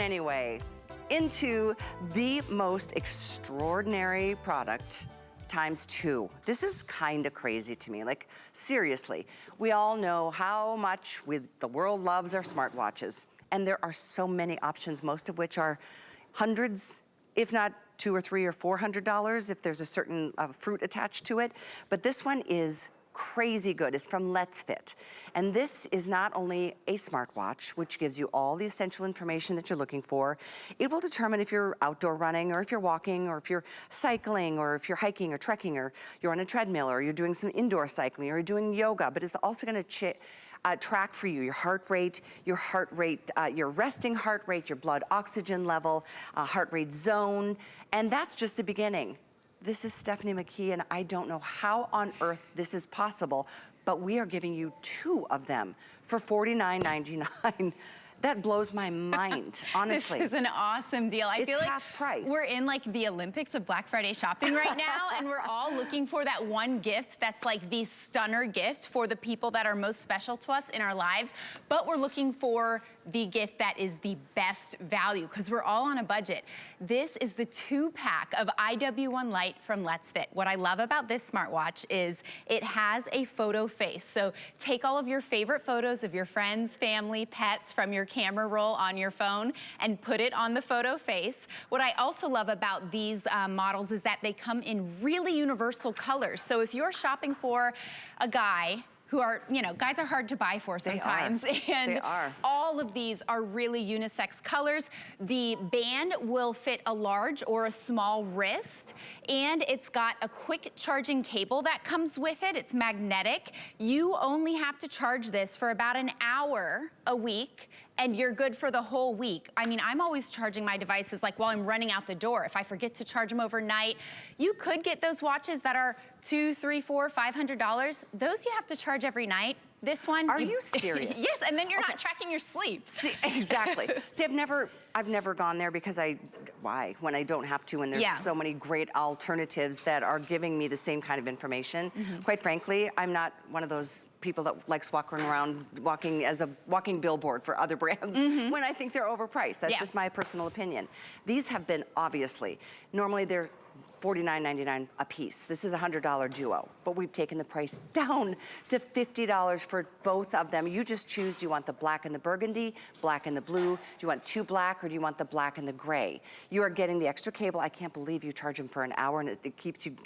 Anyway, into the most extraordinary product times 2. This is kind of crazy to me. Like, seriously, we all know how much the world loves our smartwatches. And there are so many options, most of which are hundreds, if not $200 or $300 or $400 if there's a certain fruit attached to it. But this one is crazy good. It's from Letsfit. And this is not only a smartwatch, which gives you all the essential information that you're looking for. It will determine if you're outdoor running, or if you're walking, or if you're cycling, or if you're hiking or trekking, or you're on a treadmill, or you're doing some indoor cycling, or you're doing yoga. But it's also gonna track for you your heart rate, your resting heart rate, your blood oxygen level, heart rate zone, and that's just the beginning. This is Stephanie McKee, and I don't know how on earth this is possible, but we are giving you 2 of them for $49.99. That blows my mind, honestly. This is an awesome deal. I feel like half price. We're in like the Olympics of Black Friday shopping right now, and we're all looking for that one gift that's like the stunner gift for the people that are most special to us in our lives, but we're looking for the gift that is the best value because we're all on a budget. This is the 2-pack of IW1 Lite from Letsfit. What I love about this smartwatch is it has a photo face. So take all of your favorite photos of your friends, family, pets from your camera roll on your phone and put it on the photo face. What I also love about these models is that they come in really universal colors. So if you're shopping for a guy who are, you know, guys are hard to buy for sometimes. They are. All of these are really unisex colors. The band will fit a large or a small wrist, and it's got a quick charging cable that comes with it. It's magnetic. You only have to charge this for about an hour a week, and you're good for the whole week. I mean, I'm always charging my devices like while I'm running out the door. If I forget to charge them overnight, you could get those watches that are $200, $300, $400, $500. Those you have to charge every night. This one. Are you serious? Yes, and then you're not tracking your sleep. See, exactly. See, I've never gone there because why? When I don't have to, and there's so many great alternatives that are giving me the same kind of information. Quite frankly, I'm not one of those people that likes walking as a walking billboard for other brands when I think they're overpriced. That's just my personal opinion. These have been, obviously, normally they're $49.99 a piece. This is a $100 duo, but we've taken the price down to $50 for both of them. You just choose, do you want the black and the burgundy, black and the blue? Do you want 2 black, or do you want the black and the gray? You are getting the extra cable. I can't believe you charge them for an hour and it keeps you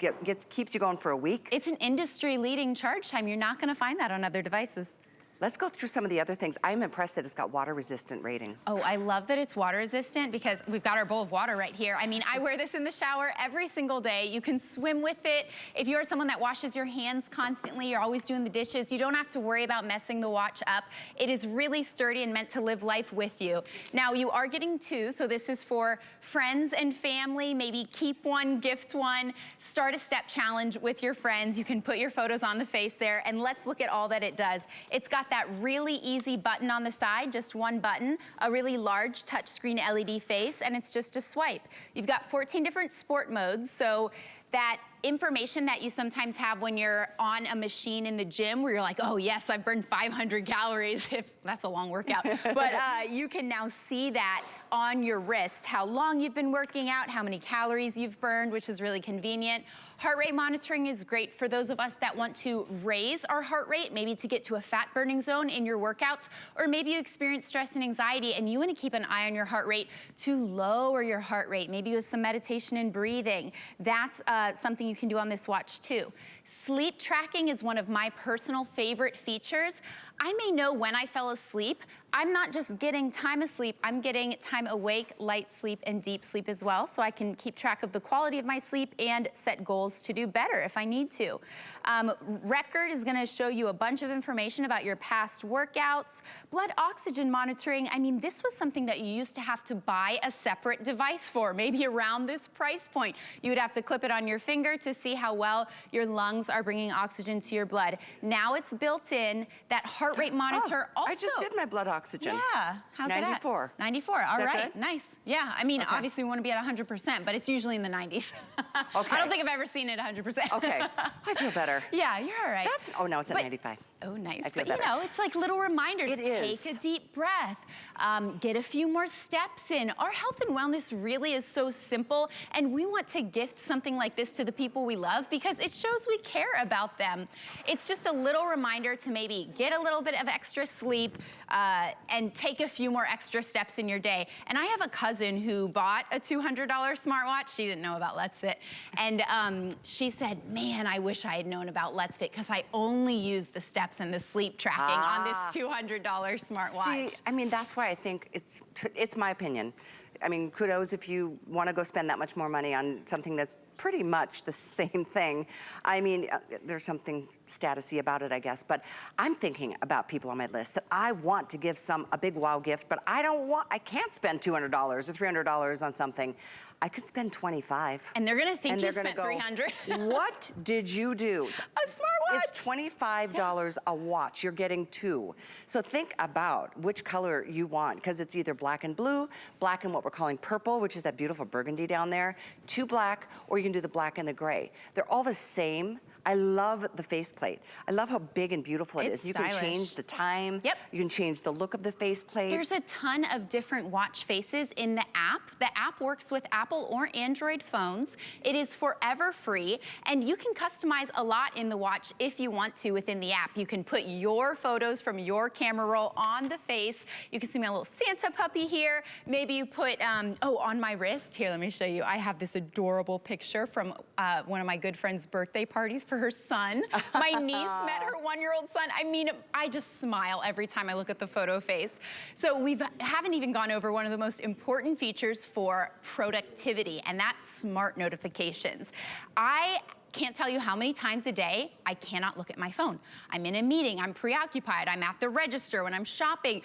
keeps you going for a week. It's an industry-leading charge time. You're not gonna find that on other devices. Let's go through some of the other things. I'm impressed that it's got water-resistant rating. Oh, I love that it's water-resistant because we've got our bowl of water right here. I mean, I wear this in the shower every single day. You can swim with it. If you're someone that washes your hands constantly, you're always doing the dishes, you don't have to worry about messing the watch up. It is really sturdy and meant to live life with you. Now, you are getting 2, so this is for friends and family. Maybe keep one, gift one, start a step challenge with your friends. You can put your photos on the face there, and let's look at all that it does. It's got that really easy button on the side, just one button, a really large touchscreen LED face, and it's just a swipe. You've got 14 different sport modes, so that information that you sometimes have when you're on a machine in the gym where you're like, oh yes, I've burned 500 calories, if that's a long workout. But you can now see that on your wrist, how long you've been working out, how many calories you've burned, which is really convenient. Heart rate monitoring is great for those of us that want to raise our heart rate, maybe to get to a fat burning zone in your workouts, or maybe you experience stress and anxiety and you want to keep an eye on your heart rate to lower your heart rate, maybe with some meditation and breathing. That's something you can do on this watch too. Sleep tracking is one of my personal favorite features. I may know when I fell asleep. I'm not just getting time asleep, I'm getting time awake, light sleep, and deep sleep as well, so I can keep track of the quality of my sleep and set goals to do better if I need to. Record is gonna show you a bunch of information about your past workouts. Blood oxygen monitoring, I mean, this was something that you used to have to buy a separate device for, maybe around this price point. You would have to clip it on your finger to see how well your lungs are bringing oxygen to your blood. Now it's built in. That heart rate monitor also. I just did my blood oxygen. Yeah, how's 94. it at? 94, all right, good? Nice. Yeah, I mean, obviously we want to be at 100%, but it's usually in the 90s. Okay. I don't think I've ever seen it 100%. Okay, I feel better. Yeah, you're all right. Oh no, it's at 95. Oh, nice. I feel But better. you know, it's like little reminders. It Take is. a deep breath. Get a few more steps in. Our health and wellness really is so simple, and we want to gift something like this to the people we love because it shows we care about them. It's just a little reminder to maybe get a little bit of extra sleep and take a few more extra steps in your day. And I have a cousin who bought a $200 smartwatch. She didn't know about Letsfit. And she said, man, I wish I had known about Letsfit because I only use the steps and the sleep tracking on this $200 smartwatch. See, I mean, that's why I think it's my opinion. I mean, kudos if you want to go spend that much more money on something that's pretty much the same thing. I mean, there's something statusy about it, I guess, but I'm thinking about people on my list that I want to give a big wow gift, but I can't spend $200 or $300 on something. I could spend $25. And they're gonna think you spent $300. What did you do? A smartwatch. It's $25 a watch. You're getting two. So think about which color you want, because it's either black and blue, black and what we're calling purple, which is that beautiful burgundy down there, two black, or you can do the black and the gray. They're all the same. I love the faceplate. I love how big and beautiful it is. You can change the time. Yep. You can change the look of the faceplate. There's a ton of different watch faces in the app. The app works with Apple or Android phones. It is forever free, and you can customize a lot in the watch if you want to within the app. You can put your photos from your camera roll on the face. You can see my little Santa puppy here. Maybe you put, on my wrist. Here, let me show you. I have this adorable picture from one of my good friend's birthday parties for her son. My niece met her one-year-old son. I mean, I just smile every time I look at the photo face. So we haven't even gone over one of the most important features for productivity, and that's smart notifications. I can't tell you how many times a day I cannot look at my phone. I'm in a meeting, I'm preoccupied, I'm at the register, when I'm shopping.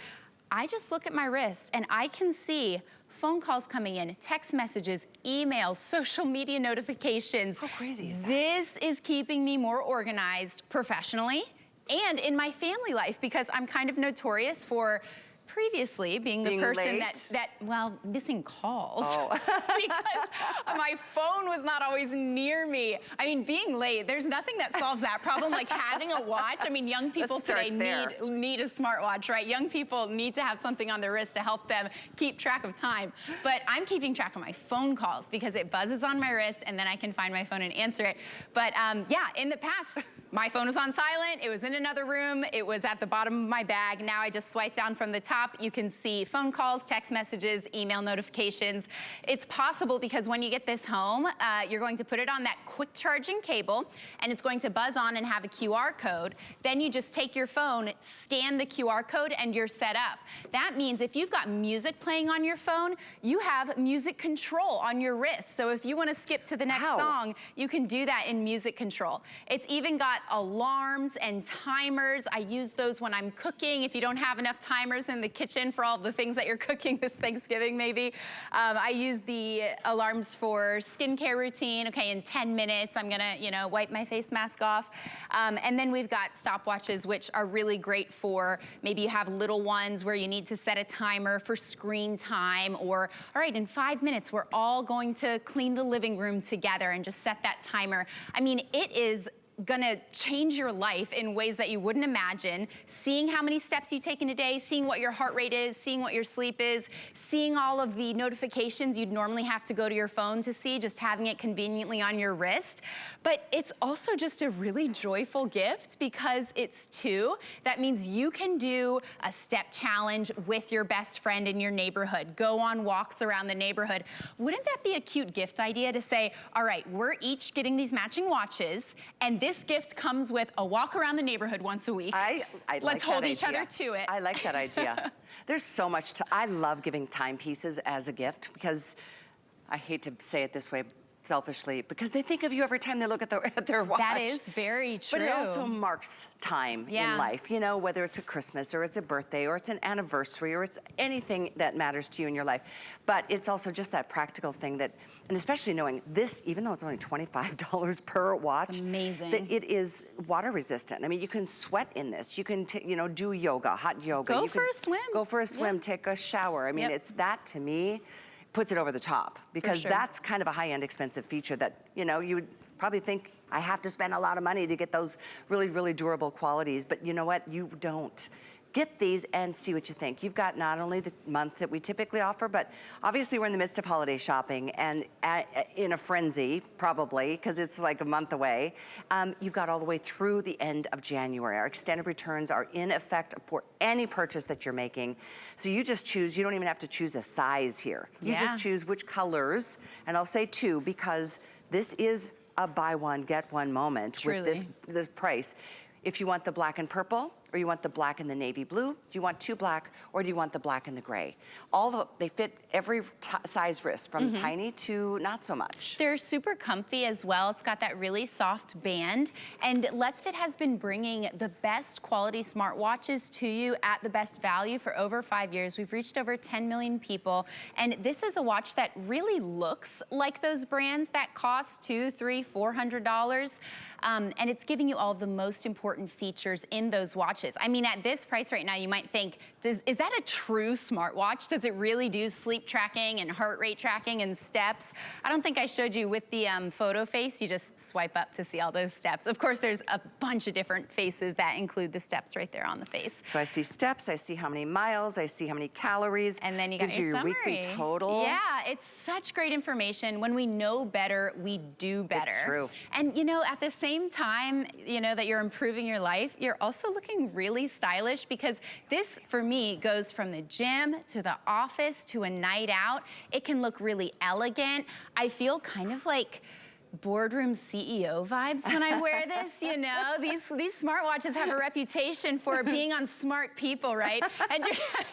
I just look at my wrist and I can see phone calls coming in, text messages, emails, social media notifications. How crazy is that? This is keeping me more organized professionally and in my family life because I'm kind of notorious for previously being the person well, missing calls. Oh. Because my phone was not always near me. I mean, being late, there's nothing that solves that problem like having a watch. I mean, young people today need a smartwatch, right? Young people need to have something on their wrist to help them keep track of time. But I'm keeping track of my phone calls because it buzzes on my wrist and then I can find my phone and answer it. But yeah, in the past, my phone was on silent, it was in another room, it was at the bottom of my bag. Now I just swipe down from the top. You can see phone calls, text messages, email notifications. It's possible because when you get this home, you're going to put it on that quick charging cable and it's going to buzz on and have a QR code. Then you just take your phone, scan the QR code and you're set up. That means if you've got music playing on your phone, you have music control on your wrist. So if you want to skip to the next song, you can do that in music control. It's even got alarms and timers. I use those when I'm cooking. If you don't have enough timers in the kitchen for all the things that you're cooking this Thanksgiving maybe. I use the alarms for skincare routine. Okay, in 10 minutes, I'm gonna, wipe my face mask off. And then we've got stopwatches, which are really great for maybe you have little ones where you need to set a timer for screen time or, all right, in 5 minutes, we're all going to clean the living room together and just set that timer. I mean, it is gonna change your life in ways that you wouldn't imagine. Seeing how many steps you take in a day, seeing what your heart rate is, seeing what your sleep is, seeing all of the notifications you'd normally have to go to your phone to see, just having it conveniently on your wrist. But it's also just a really joyful gift because it's two. That means you can do a step challenge with your best friend in your neighborhood, go on walks around the neighborhood. Wouldn't that be a cute gift idea to say, all right, we're each getting these matching watches and this gift comes with a walk around the neighborhood once a week. Let's hold each other to it. I like that idea. There's so much I love giving timepieces as a gift because I hate to say it this way selfishly, because they think of you every time they look at their watch. That is very true. But it also marks time in life, whether it's a Christmas or it's a birthday or it's an anniversary or it's anything that matters to you in your life. But it's also just that practical thing that, and especially knowing this, even though it's only $25 per watch, it's amazing. that it is water resistant. I mean, you can sweat in this. You can, do yoga, hot yoga. Go for a swim. Go for a swim, take a shower. I mean, it's that to me puts it over the top because that's kind of a high-end expensive feature that, you would probably think I have to spend a lot of money to get those really, really durable qualities, but you know what? You don't. Get these and see what you think. You've got not only the month that we typically offer, but obviously we're in the midst of holiday shopping and in a frenzy, probably, because it's like a month away. You've got all the way through the end of January. Our extended returns are in effect for any purchase that you're making. So you just choose, you don't even have to choose a size here. You just choose which colors, and I'll say 2 because this is a buy one, get one moment with this price. If you want the black and purple, or you want the black and the navy blue, do you want 2 black, or do you want the black and the gray? They fit every size wrist, from tiny to not so much. They're super comfy as well. It's got that really soft band. And Letsfit has been bringing the best quality smartwatches to you at the best value for over 5 years. We've reached over 10 million people. And this is a watch that really looks like those brands that cost $200, $300, $400. And it's giving you all of the most important features in those watches. I mean, at this price right now, you might think, is that a true smartwatch? Does it really do sleep tracking and heart rate tracking and steps? I don't think I showed you with the photo face. You just swipe up to see all those steps. Of course, there's a bunch of different faces that include the steps right there on the face. So I see steps, I see how many miles, I see how many calories. And then you got your summary. Weekly total. Yeah, it's such great information. When we know better, we do better. It's true. And you know, at the same time, you know, that you're improving your life, you're also looking really stylish, because this, for me, goes from the gym to the office to a night out. It can look really elegant. I feel kind of like boardroom CEO vibes when I wear this, you know? These smartwatches have a reputation for being on smart people, right? And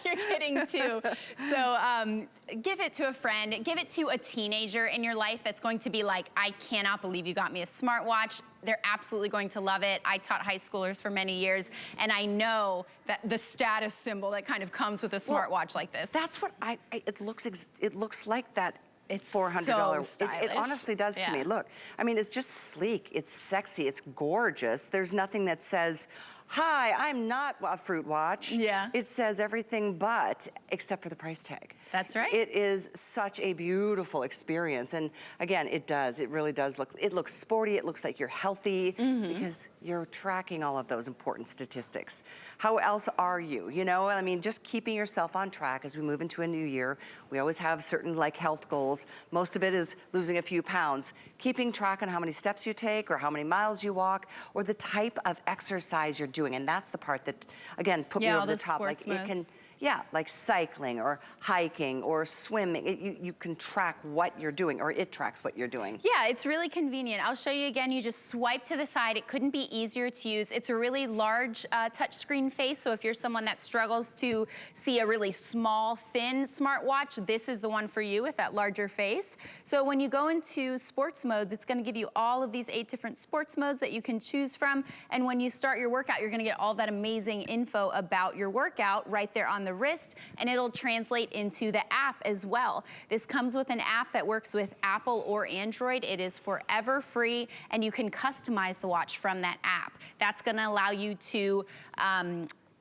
you're kidding too. So give it to a friend, give it to a teenager in your life that's going to be like, I cannot believe you got me a smartwatch. They're absolutely going to love it. I taught high schoolers for many years, and I know that the status symbol that kind of comes with a smartwatch like this. That's what it looks like that. It's $400. so stylish. It honestly does to me. Look, I mean, it's just sleek, it's sexy, it's gorgeous. There's nothing that says, hi, I'm not a fruit watch. Yeah. It says everything but, except for the price tag. That's right. It is such a beautiful experience. And again, it really does it looks sporty, it looks like you're healthy, because you're tracking all of those important statistics. How else are you? You know, I mean, just keeping yourself on track as we move into a new year. We always have certain like health goals. Most of it is losing a few pounds. Keeping track on how many steps you take, or how many miles you walk, or the type of exercise you're doing. And that's the part that, again, put me over the top. Like it can, like cycling or hiking or swimming. You can track what you're doing, or it tracks what you're doing. Yeah, it's really convenient. I'll show you again. You just swipe to the side. It couldn't be easier to use. It's a really large touchscreen face, so if you're someone that struggles to see a really small, thin smartwatch, this is the one for you with that larger face. So when you go into sports modes, it's gonna give you all of these 8 different sports modes that you can choose from, and when you start your workout, you're gonna get all that amazing info about your workout right there on the wrist, and it'll translate into the app as well. This comes with an app that works with Apple or Android. It is forever free, and you can customize the watch from that app. That's gonna allow you to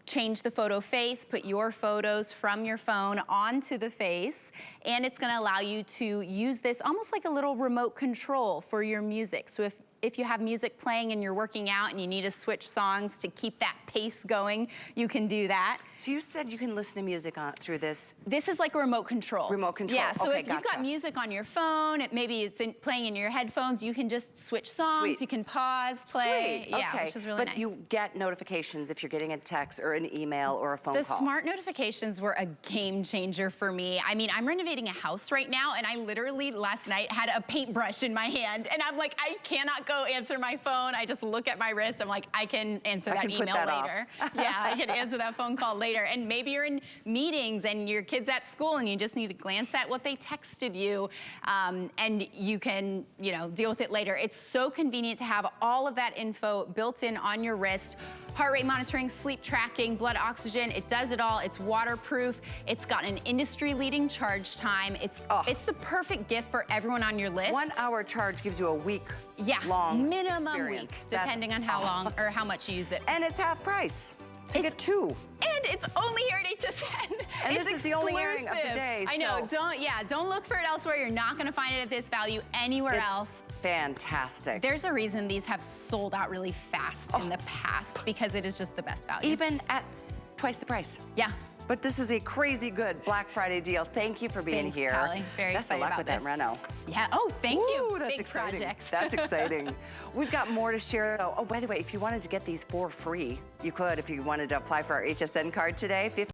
change the photo face, put your photos from your phone onto the face, and it's gonna allow you to use this almost like a little remote control for your music. So if you have music playing and you're working out and you need to switch songs to keep that pace going, you can do that. So you said you can listen to music through this? This is like a remote control. Remote control. Yeah, so okay, if you've got music on your phone, maybe it's playing in your headphones, you can just switch songs, Sweet. You can pause, play. Sweet. Yeah, okay. which is really nice. But you get notifications if you're getting a text or an email or a phone call. The smart notifications were a game changer for me. I mean, I'm renovating a house right now, and I literally last night had a paintbrush in my hand, and I'm like, I cannot go answer my phone. I just look at my wrist. I'm like, I can answer that email later. Yeah, I can answer that phone call later. And maybe you're in meetings and your kid's at school and you just need to glance at what they texted you, and you can, you know, deal with it later. It's so convenient to have all of that info built in on your wrist. Heart rate monitoring, sleep tracking, blood oxygen, it does it all. It's waterproof. It's got an industry-leading charge time. It's the perfect gift for everyone on your list. 1 hour charge gives you a week long minimum experience. weeks, depending on how long or how much you use it. And it's half price. to get 2. And it's only here at HSN. And it's this is the only airing of the day. I know, don't look for it elsewhere. You're not gonna find it at this value anywhere else. Fantastic. There's a reason these have sold out really fast in the past, because it is just the best value. Even at twice the price. Yeah. But this is a crazy good Black Friday deal. Thank you for being Thanks, here. Callie. Very Best of excited luck about with this. that reno. Yeah, oh, thank you. That's Big exciting. project. That's exciting. We've got more to share though. Oh, by the way, if you wanted to get these for free, you could if you wanted to apply for our HSN card today.